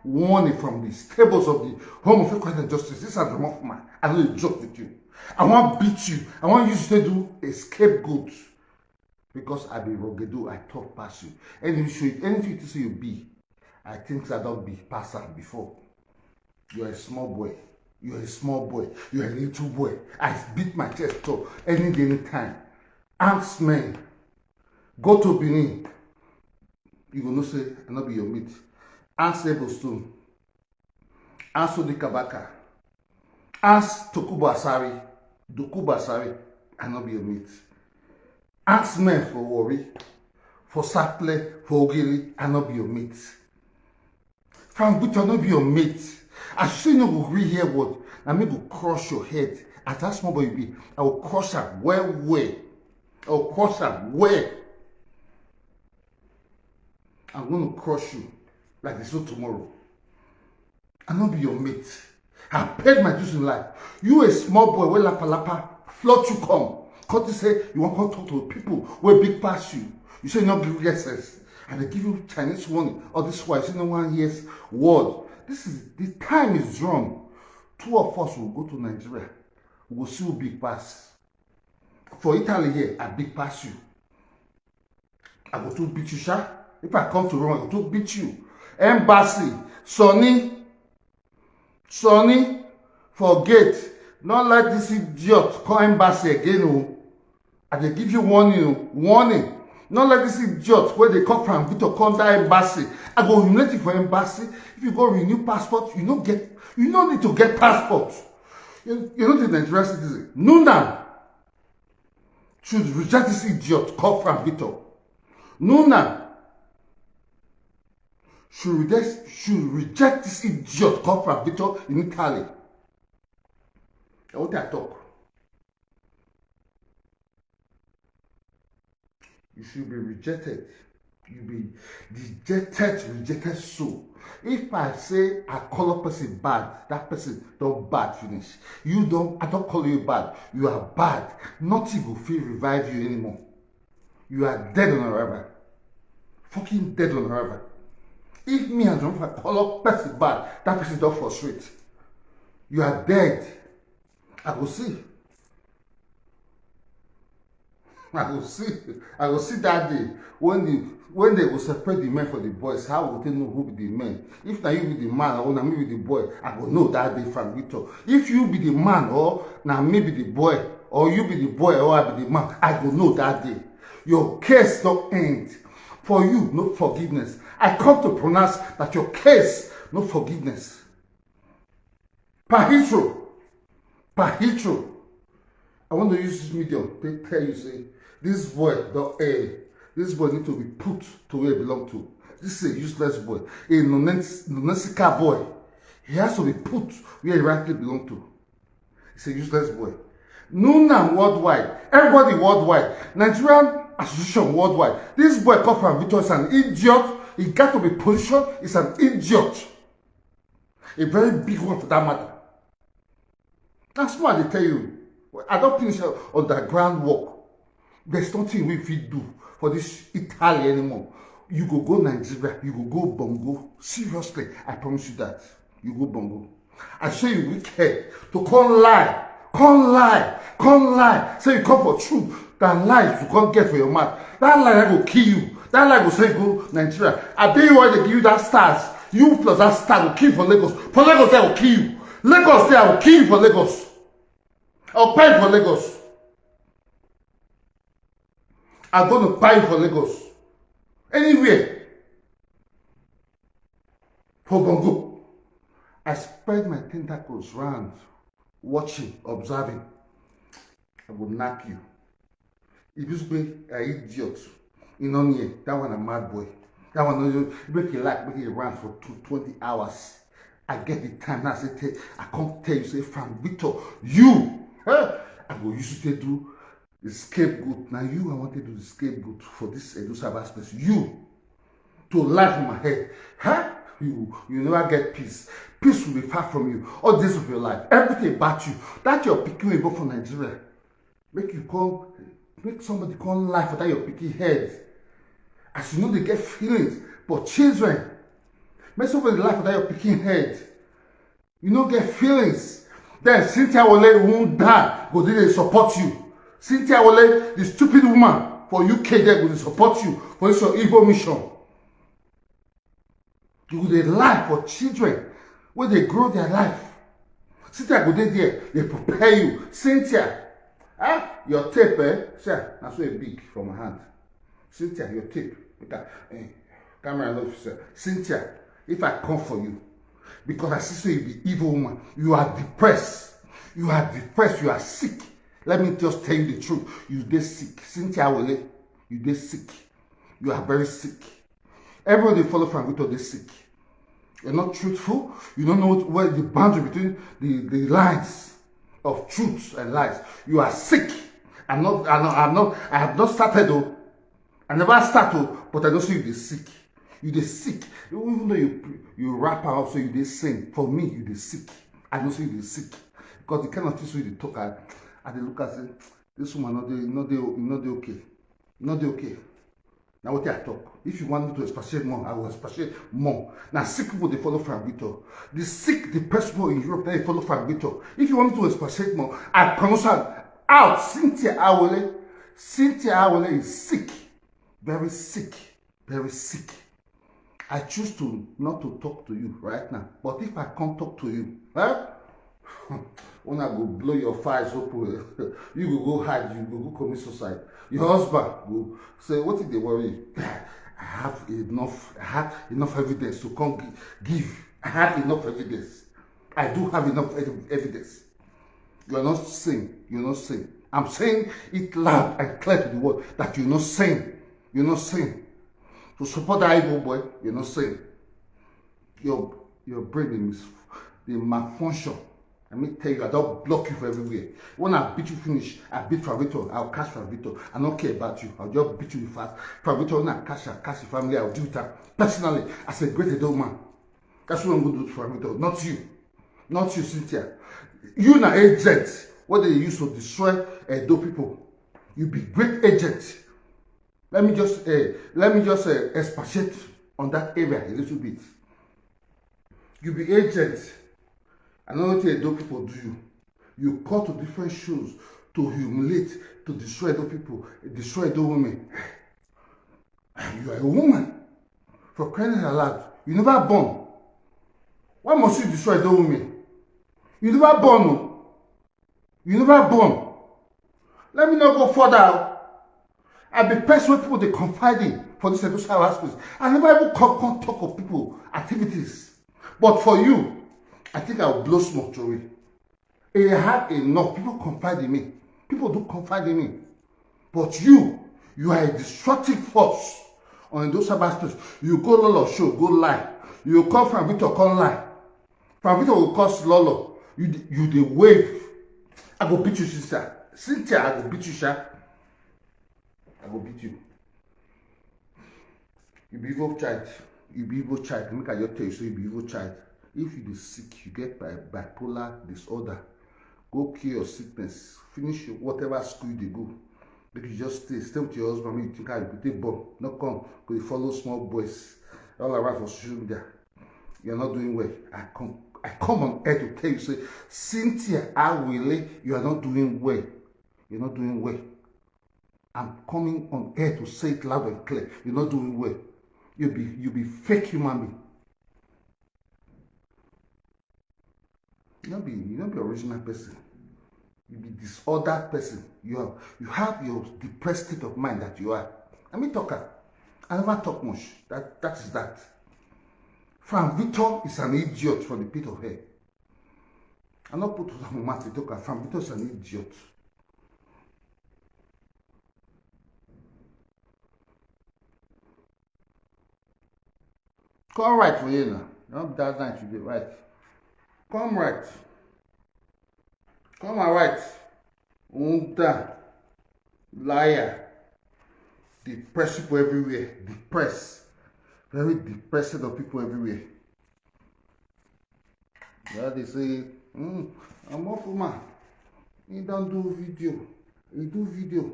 warning from the stables of the Home of Equality and Justice. This is Omofuma. I don't joke with you. I want to beat you. I want you to do a scapegoat. Because I be rogedo, I talk past you. Anything you say you be, I think I don't be past that before. You're a small boy. You're a small boy. You're a little boy. I beat my chest to any day, any time. Ask men. Go to Benin. You gonna say, I not be your mate. Ask Ebostone. Ask Odikabaka. Ask Tokubo Asari. Dokubo Asari. I not be your mate. Ask men for worry. For Saple, for Ogiri. I not be your mate. From which I not be your mate. I see no go read here word. I may go crush your head. At that small boy you be, I will crush her where. I will crush her where. I'm going to crush you like this tomorrow. I'll not be your mate. I paid my dues in life. You a small boy where lapa float you come. Because you say you want to talk to people where big pass you. You say not give lessons. And they give you Chinese warning. Or this why you say no one hears word. The time is wrong. Two of us will go to Nigeria. We will see who big pass. For Italy here, I big pass you. I go to beat you, sha. If I come to Rome, I go to beat you. Embassy, Sonny, forget. Not let this idiot call embassy again. Oh. I dey give you warning. Oh. Warning. Not let this idiot where they come from Victor come that embassy. I go humiliate you for embassy. If you go renew passport, you don't need to get passport. You're not a Nigerian citizen. Nuna should reject this idiot called Frank Victor. Nuna should reject this idiot called Frank Victor in Italy. What I talk. You should be rejected. You be rejected soul. If I say I call a person bad, that person don't bad finish. I don't call you bad. You are bad. Nothing will feel revive you anymore. You are dead on arrival. Fucking dead on arrival. If me and John call a person bad, that person don't frustrate. You are dead. I will see. I will see that day when they will separate the men for the boys. How will they know who be the men? If now you be the man or now me be the boy, I will know that day from Victor. If you be the man or now me be the boy, or you be the boy or I be the man, I will know that day. Your case don't end. For you, no forgiveness. I come to pronounce that your case, no forgiveness. Pahitro. I want to use this medium to tell you, say, this boy, this boy need to be put to where he belongs to. This is a useless boy, a nonsensical boy. He has to be put where he rightly belongs to. He's a useless boy. Nuna worldwide, everybody worldwide, Nigerian Association worldwide. This boy called from Victor is an idiot. He got to be positioned. He's an idiot. A very big one for that matter. That's why they tell you. I don't finish underground work. There's nothing we fit do for this Italy anymore. You go Nigeria, you go Bongo. Seriously, I promise you that. You go Bongo. I show you wicked to come lie. Say you come for truth. That lie you can't get for your mouth. That lie will kill you. That lie will say go Nigeria. I tell you why they give you that stars. You plus that star will kill you for Lagos. For Lagos, they will kill you. Lagos, they will kill you for Lagos. I'll pay for Lagos. I'm going to pay for Lagos. Anywhere. For Bongo. I spread my tentacles round, watching, observing. I will knock you. If you say an idiot, you know me, that one a mad boy. That one, make it like, make it run for 20 hours. I get the time now, I come tell you, say, Frank Victor, you. I go use to do the scapegoat. Now you, I want to do the scapegoat for this Edo Sabbath space. You to laugh in my head. Huh? You never get peace. Peace will be far from you all days of your life. Everything about you. That your picking will go for Nigeria. Make somebody come life without your picking head. As you know, they get feelings. But children, Mess up with the life without your picking head. You don't get feelings. Then Cynthia Wole won't die, but they support you. Cynthia Wole, the stupid woman for UK, they will support you for this your evil mission. You will lie for children where they grow their life. Cynthia go there, they prepare you. Cynthia, your tape, sir, that's so big from my hand. Cynthia, your tape. Camera officer. Cynthia, if I come for you, because I see you be evil woman, you are depressed. You are depressed, you are sick. Let me just tell you the truth. You dey sick. Cynthia Wole, you dey sick. You are very sick. Everybody follow from Victor, they sick. You're not truthful. You don't know where the boundary between the lines of truths and lies. You are sick. I have not started though. I never started, but I don't see you dey sick. You dey sick. Even though you rap out, so you dey sing. For me, you dey sick. I don't see you dey sick. Because the kind of things you talk at they look and say, this woman not okay. Not okay. Now what I talk. If you want me to expatiate more, I will expatiate more. Now sick people they follow Frank Victor. The sick, depressed people in Europe, they follow Frank Victor. If you want me to expatiate more, I pronounce out Cynthia Wole. Cynthia Wole is sick. Very sick. Very sick. I choose to not to talk to you right now. But if I can't talk to you, when I go blow your fires open, you go hide, you go commit suicide. Your husband go say, what if they worry? I have enough evidence to come give. I have enough evidence. I do have enough evidence. You are not saying. You're not saying. I'm saying it loud and clear to the world that you're not saying. You're not saying. To support that evil boy, you're not saying. Your brain is the malfunction. Let me tell you, I don't block you for everywhere. When I beat you finish, I beat Favito, I'll catch Favito. I don't care about you. I'll just beat you fast. Favito, when I catch your family, I'll do it personally as a great adult man. That's what I'm going to do to Favito. Not you. Not you, Cynthia. You are an agent. What they use to destroy adult people. You be great agent. Let me just expatiate on that area a little bit. You be agent. Another thing those people do, you call to different shows to humiliate, to destroy those people, destroy those women. You are a woman. For crying out loud, you never born. Why must you destroy those women? You never born. No? You never born. Let me not go further. I be person where people they confide in for this sexual harassment. I never even come talk of people activities. But for you, I think I will blow smoke to it. I have enough. People confide in me. People do confide in me. But you are a destructive force on those cyberspace. You go Lolo show, go lie. You come from Victor, come lie. From Victor will cause Lolo. You the wave. I go beat you, sister. Cynthia, I go beat you, sha. I go beat you. You be evil child. You be evil child. Make I just tell you, so you be evil child. If you be sick, you get bipolar disorder. Go cure your sickness. Finish whatever school you go. But you just stay with your husband. You think you could take bomb. Not come. Because you follow small boys all around for social media. You're not doing well. I come on air to tell you, say, Cynthia Wole, you are not doing well. You're not doing well. I'm coming on air to say it loud and clear. You're not doing well. You be fake human being. You don't be original person. You be disordered person. You have your depressed state of mind that you are. Let me talk. I never talk much. That is that. Frank Victor is an idiot from the pit of hell. I'm not put on my mouth to talk. Frank Victor is an idiot. Come right for you now. Not that night you be right. Come right. Come right. Unta. Liar. Depressed people everywhere. Depressed. Very depressed of people everywhere. Yeah, they say, Omofuma. He don't do video. He do video.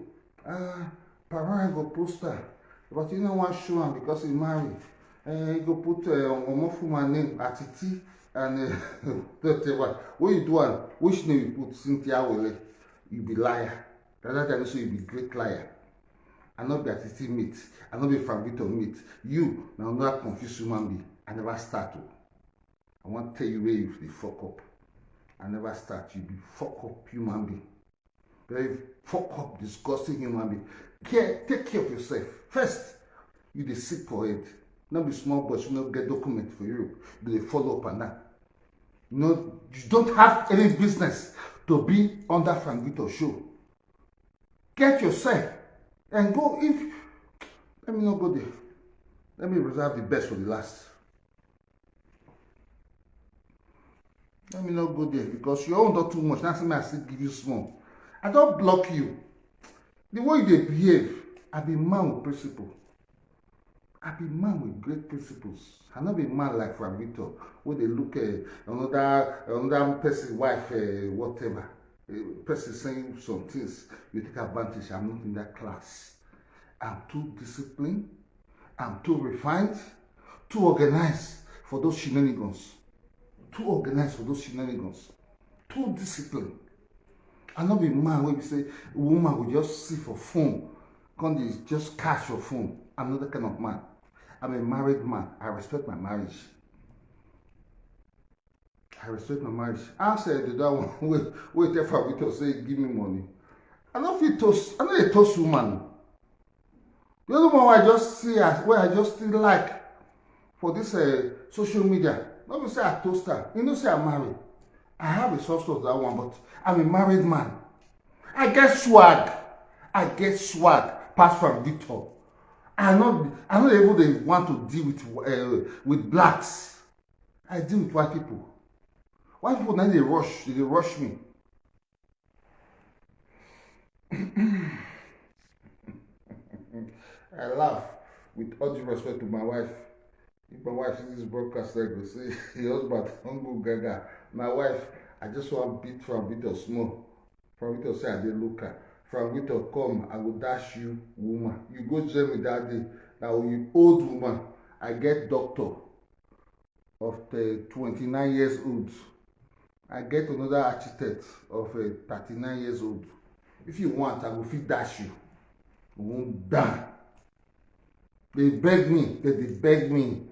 Parent go poster. But you know what show him because he married. You go put Omofuma name at it and whatever. When you do one, which name you put Cynthia Wele, you be liar. That time so you be great liar. I not be attitude meet. I not be from Victor meet. You now not confused human being. I never start. I want to tell you where you the fuck up. I never start. You be fuck up human being. Very fuck up, disgusting human being. Take care of yourself. First, you dey sick for it. Not be small boys, you not get document for you. They follow up on that. You don't have any business to be under Frank Victor show. Get yourself and go. If let me not go there. Let me reserve the best for the last. Let me not go there because you own not too much. That's why I still give you small. I don't block you. The way they behave, I be man with principle. I be man with great principles. I not be man like Frank Victor, where they look at another person's wife, whatever. Person saying some things, you take advantage. I'm not in that class. I'm too disciplined. I'm too refined, too organized for those shenanigans. Too organized for those shenanigans. Too disciplined. I not be man where we say a woman will just sit for phone, can't just catch your phone. I'm not that kind of man. I'm a married man. I respect my marriage. I respect my marriage. I said the that one wait there for Victor say give me money. I don't feel toast. I'm not a toast woman. The other one I just see as where I just still like for this social media. Not to say I toast her. You know say I'm married. I have a soft of that one, but I'm a married man. I get swag. I get swag. Pass from Victor. I'm not able to want to deal with blacks. I deal with white people. White people now they rush me. I laugh with all due respect to my wife. If my wife sees this broadcast, I go say, your husband don't go gaga. My wife, I just want beat from Victor small. From Victor say I dey look her. From Victor come, I will dash you, woman. You go jail me that day. Now you old woman. I get doctor of the 29 years old. I get another architect of 39 years old. If you want, I will fit dash you. You won't die. They beg me. They beg me.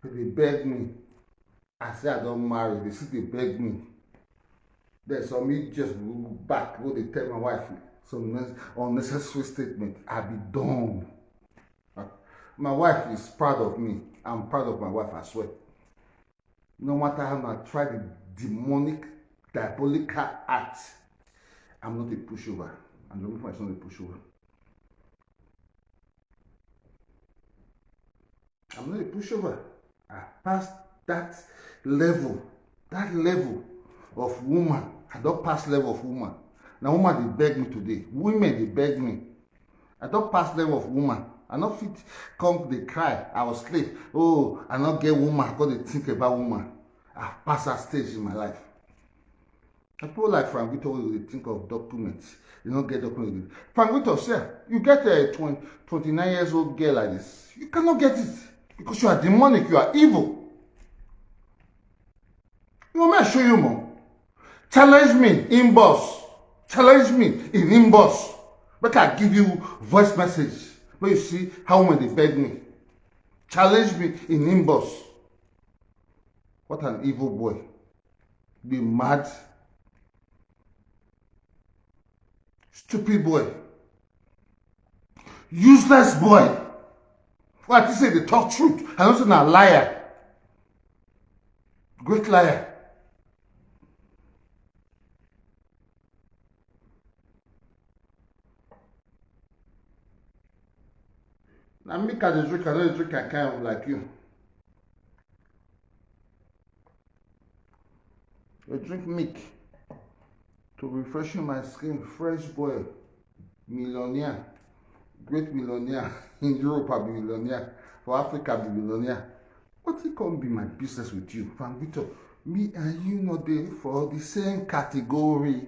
They beg me. I say I don't marry. They see they beg me. There's some me just go back. Go they tell my wife some unnecessary statement. I be dumb. My wife is proud of me. I'm proud of my wife as well. No matter how I try the demonic, diabolical act, I'm not a pushover. And the woman is not a pushover. I'm not a pushover. I passed that level of woman. I don't pass level of woman. Now woman they beg me today. Women they beg me. I don't pass level of woman. I not fit come they cry. I was slave. Oh, I not get woman because they think about woman. I pass that stage in my life. People like Frank Victor will think of documents. They don't get documents. Frank Victor say, you get a 29 years old girl like this. You cannot get it. Because you are demonic, you are evil. You want me to show you more? Challenge me in boss. Challenge me in inbox. But I give you voice message. Where you see how when they beg me. Challenge me in inbox. What an evil boy. Be mad. Stupid boy. Useless boy. Well, I say they talk truth. I don't say a liar. Great liar. Now me can drink, I don't drink, I can't like you. I drink milk to refreshing my skin. Fresh boy, millionaire, great millionaire. In Europe, I'll be millionaire. For Africa, I'll be millionaire. What it can be my business with you, Frank Victor? Me and you not there for the same category.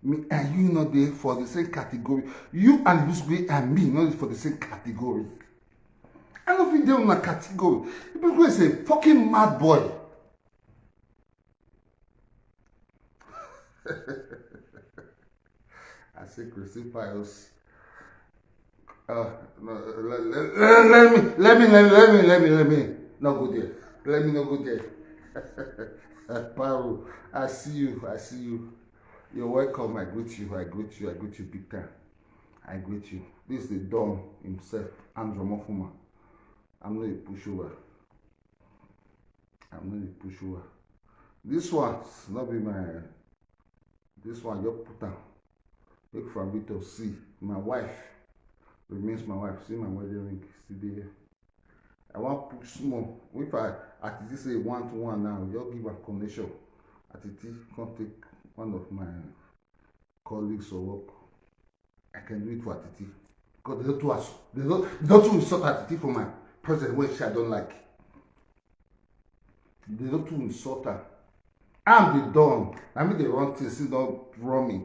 Me and you not there for the same category. You and this way and me not for the same category. I don't think they're in a category. People is a fucking mad boy. I say Christine Pius. No, let me not go there. Let me not go there. Paro, I see you. You're welcome. I greet you big time. I greet you. This is the Don himself, Omofuma. I'm not a pushover. This one's not be my. This one just put down. Make from it to see my wife. Remains my wife. See my wedding ring still there. I want to push small. If I at this say 1-to-1 now, just give a connection. At it can take one of my colleagues or work. I can do it for Atiti. Because they don't insult Atiti for my present which I don't like. They don't insult her. I'm the Don. I mean the wrong thing, still don't run me.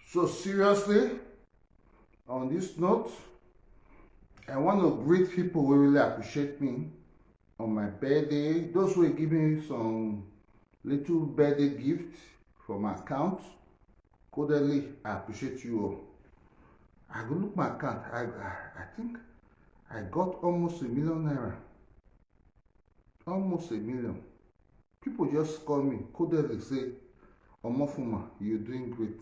So seriously, on this note, I want to greet people who really appreciate me on my birthday. Those who are giving some little birthday gift from my account. Codedly, I appreciate you all. I go look my account. I think I got almost £1 million naira. Almost £1 million. People just call me, codedly say, Omofuma, you're doing great.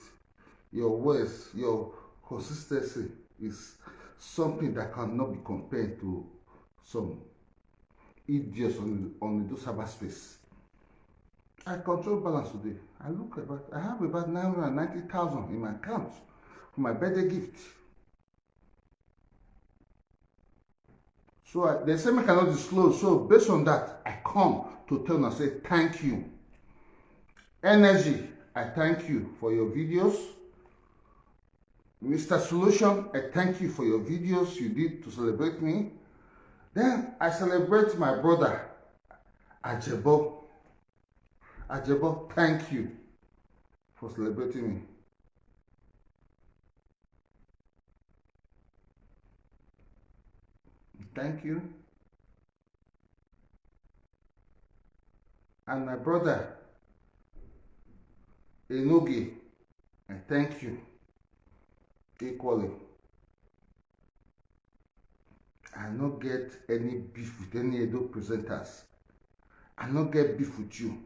Your words, your consistency is something that cannot be compared to some idiots on the cyberspace. I control balance today. I have about 990,000 in my account for my birthday gift. So they say I cannot disclose. So based on that, I come to tell and say thank you. Energy, I thank you for your videos. Mr. Solution, I thank you for your videos you did to celebrate me. Then I celebrate my brother, Ajebo. Ajebo, thank you for celebrating me. Thank you. And my brother, Enogi, I thank you equally. I don't get any beef with any Edo presenters. I don't get beef with you.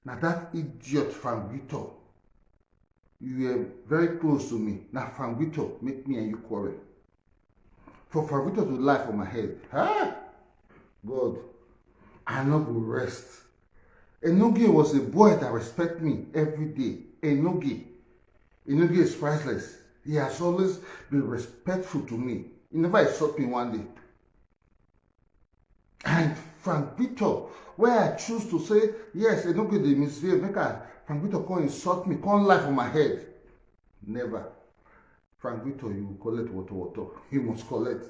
Now that idiot from Vito, you were very close to me. Now from Vito, make me and you quarrel. For Vito to lie for my head. Huh? God, I not go rest. Enogi was a boy that respect me every day. Enogi is priceless. He has always been respectful to me. He never insulted me one day. And Frank Victor, where I choose to say, yes, Enogi dey misbehave, make Frank Victor come insult me, come lie for my head. Never. Frank Victor, you collect water. You must collect.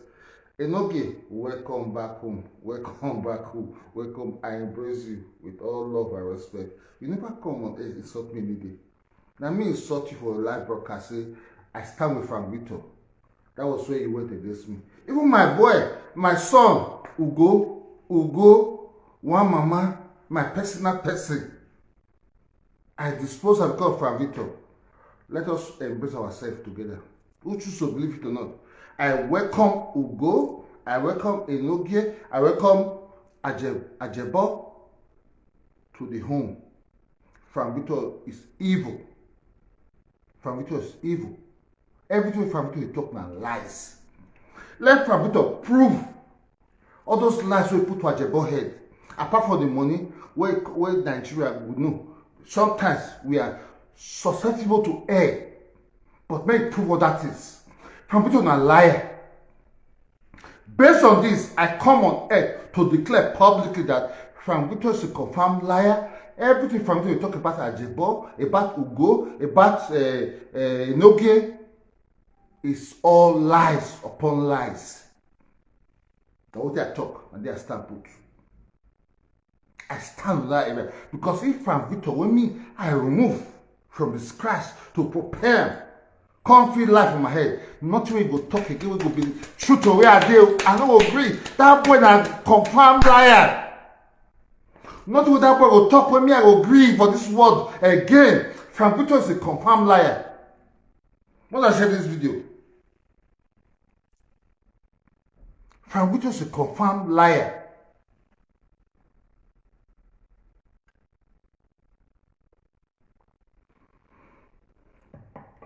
Enogi, welcome back home. Welcome back home. Welcome. I embrace you with all love and respect. You never come on insult me any day. Now me insult you for a live broadcast. Say, I stand with Frank Victor. That was where you went against me. Even my boy, my son, Ugo, one mama, my personal person. I dispose of God from Victor. Let us embrace ourselves together. Who choose to believe it or not? I welcome Ugo, I welcome Enogie, I welcome Ajebo to the home. Frank Victor is evil. Frank Victor is evil. Everything Frank Victor talk now lies. Let Frank Victor prove all those lies we put to Ajebo head. Apart from the money, where Nigeria would know. Sometimes we are susceptible to err. But make prove what that is. Frank Victor is a liar. Based on this, I come on earth to declare publicly that Frank Victor is a confirmed liar. Everything Frank Victor talk about Ajebo, about Ugo, about Enogie is all lies upon lies. That's what they talk and they stand put. I stand with that area because if Frank Victor, when me, I remove from the scratch to prepare Can't feel life in my head. Nothing we go talk again, we go be true to where I do. I don't agree. That boy na confirmed liar. Not with that boy go talk with me, I go agree for this word again. Frank Victor is a confirmed liar. When I share this video, Frank Victor is a confirmed liar.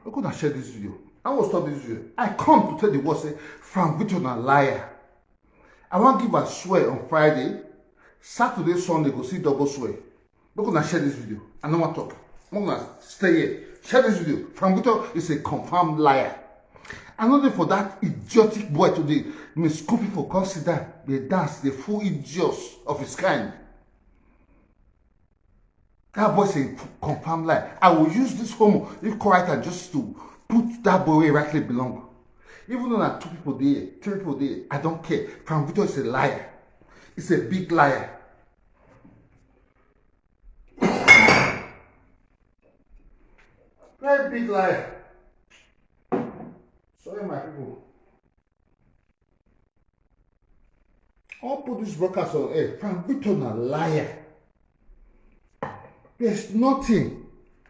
I'm gonna share this video. I will stop this video. I come to tell the world say Frank Victor is a liar. I want to give a swear on Friday. Saturday, Sunday, go see double swear. I'm gonna share this video. I don't want to talk. I'm gonna stay here. Share this video. Frank Victor is a confirmed liar. And not for that idiotic boy today. Miss school people consider they dance, the full idiots of his kind. That boy is a confirmed liar. I will use this homo correct just to put that boy where he rightly belong. Even though there are 2 people there, 3 people there, I don't care. Frank Victor is a liar. It's a big liar. Very big liar. Sorry, my people. I'll put this broadcast on air. Frank Victor is a liar. There's nothing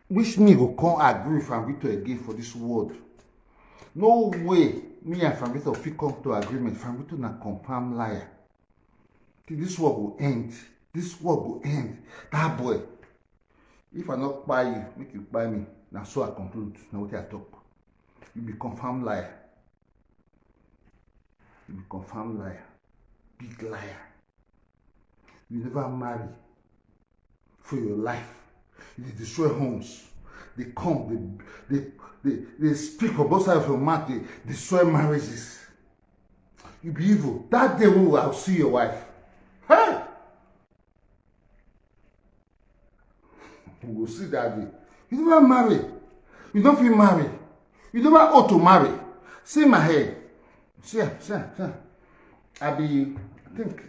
which me will come agree with Frank Victor again for this world. No way me and Frank Victor will come to agreement. Frank Victor is a confirmed liar. This world will end. This world will end. That boy. If I not buy you, make you buy me. Now so I conclude. Now what I talk. You be confirmed liar. You be confirmed liar. Big liar. You never marry for your life. You destroy homes. They come, they speak for both sides of your mouth, they destroy marriages. You be evil. That day I'll see your wife. Hey! We will see that day. You never marry. You don't feel married. You never ought to marry. See my hair. See. I think,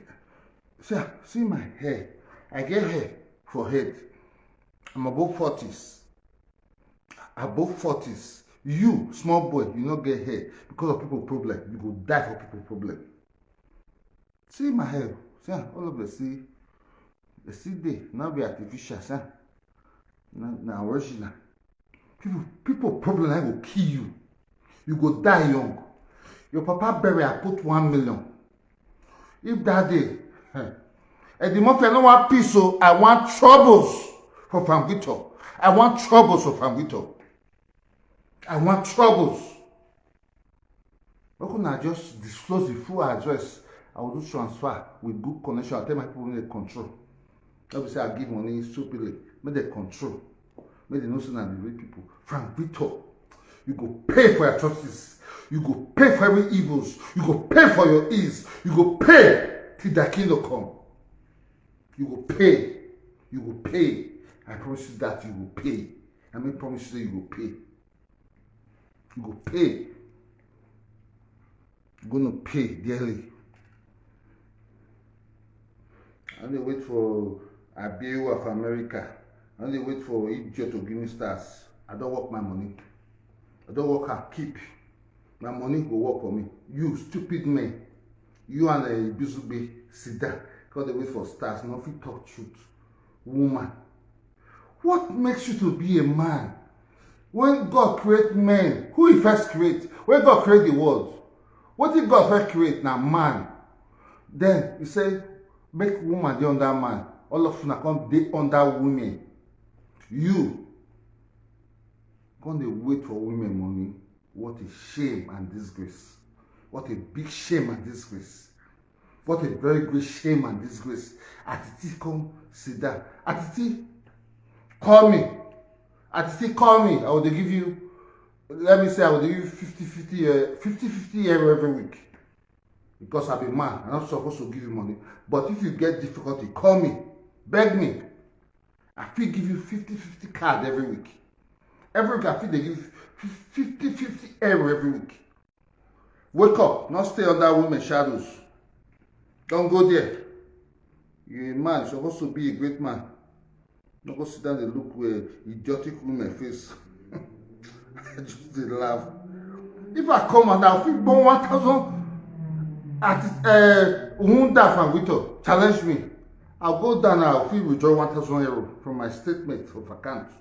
see my hair. I get hair for head. I'm above 40s. Above 40s. You, small boy, you not get hair because of people problem. You go die for people problem. See my hair. See, all of the see there. Now be artificial, see. Now original. People problem I will kill you. You go die young. Your papa bury I put 1 million. If that day, and the month I don't want peace, so I want troubles for Frank Victor. I want troubles for Frank Victor. I want troubles. Why couldn't I just disclose the full address? I will do transfer with good connection. I'll tell my people need control. Obviously, I give money stupidly. Make they control. Make they know so that the real people. Frank Victor, you go pay for your atrocities. You go pay for every evils. You go pay for your ease. You go pay till the kingdom come. You go pay. You go pay. I promise you that you will pay. I may promise you that you will pay. You go pay. You're gonna pay dearly. And they wait for Abiu of America. And they wait for idiot to give me stars. I don't work my money. I don't work and keep. My money will work for me. You stupid man. You and a Bizube sit down. Because they wait for stars. Nothing talk truth. Woman. What makes you to be a man? When God create men, who he first create? When God create the world, what did God first create? Now man. Then he said, make woman the under man. All of you come dey under women. You come wait for women money. What a shame and disgrace. What a big shame and disgrace. What a very great shame and disgrace. Atiti come sit down. Atiti, call me. Atiti, call me. I will give you, let me say, I will give you 50-50 every week. Because I'm a man. I'm not supposed to give you money. But if you get difficulty, call me. Beg me. I feel give you 50-50 card every week. Every week I feel they give 50-50 every week. Wake up. Not stay under women's shadows. Don't go there. You're a man. You're supposed to be a great man. Don't go sit down and look where idiotic women face. I just dey laugh. If I come and I'll feel born 1,000 at Uhunda from Vito, challenge me. I'll go down and I'll feel withdraw 1,000 euro from my statement of account.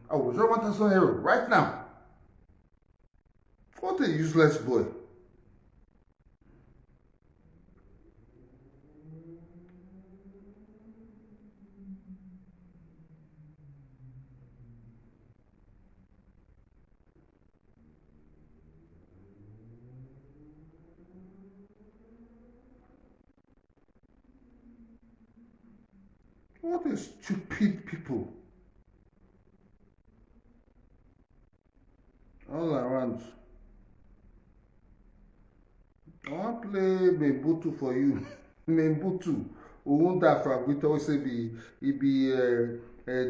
I'll withdraw 1,000 euro right now. What a useless boy. What a stupid people. All around. I want to play Membutu for you. Membutu. Uwunda from Victor always say it be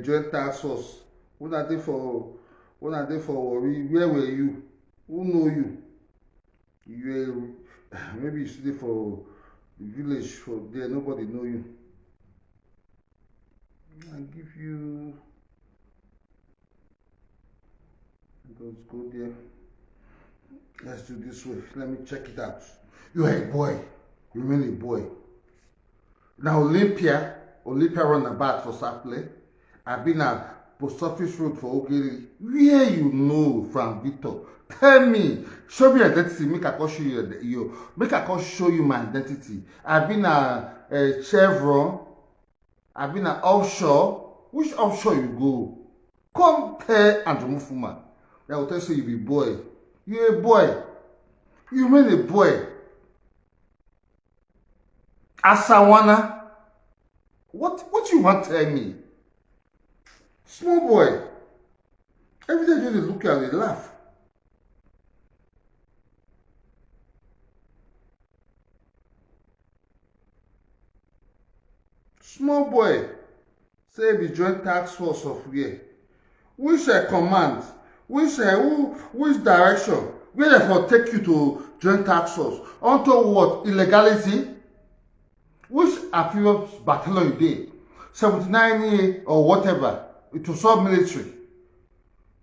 joint task force. What are they for worry? Where were you? Who know you? You maybe you stay for the village for there, nobody know you. I give you. Let's go there. Let's do this way. Let me check it out. You are a boy. You remain a boy. Now Olympia run about for Saple. I've been at Post Office Road for Ogeri. Where you know from Victor? Tell me. Show me identity. Make I come show you make I come show you my identity. I've been at Chevron. I've been at offshore. Which offshore you go? Come tell Omofuma. I will tell you you be boy. You're a boy. You remain a boy. Asawana. What you want to tell me? Small boy. Every day you look at it, laugh. Small boy. Say be joint task force of where? Which command? Which direction? Where they for take you to joint task force? Onto what? Illegality? Which affiliate battalion you did? 79A or whatever. It was all military.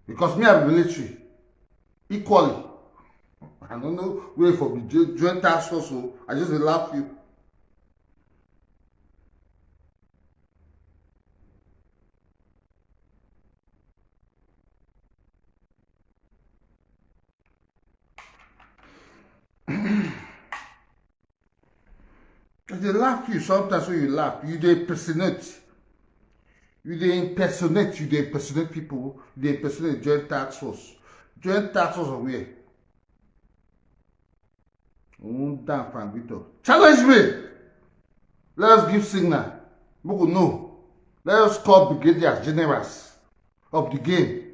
Because me I'm military. Equally. I don't know where for be joint task force, so I just laugh you. They laugh you sometimes when you laugh. You dey impersonate. You dey impersonate people. You dey impersonate joint task force. Joint task force of where? Down from Victor. Challenge me. Let us give signal. People know. Let us call brigadiers, generals of the game.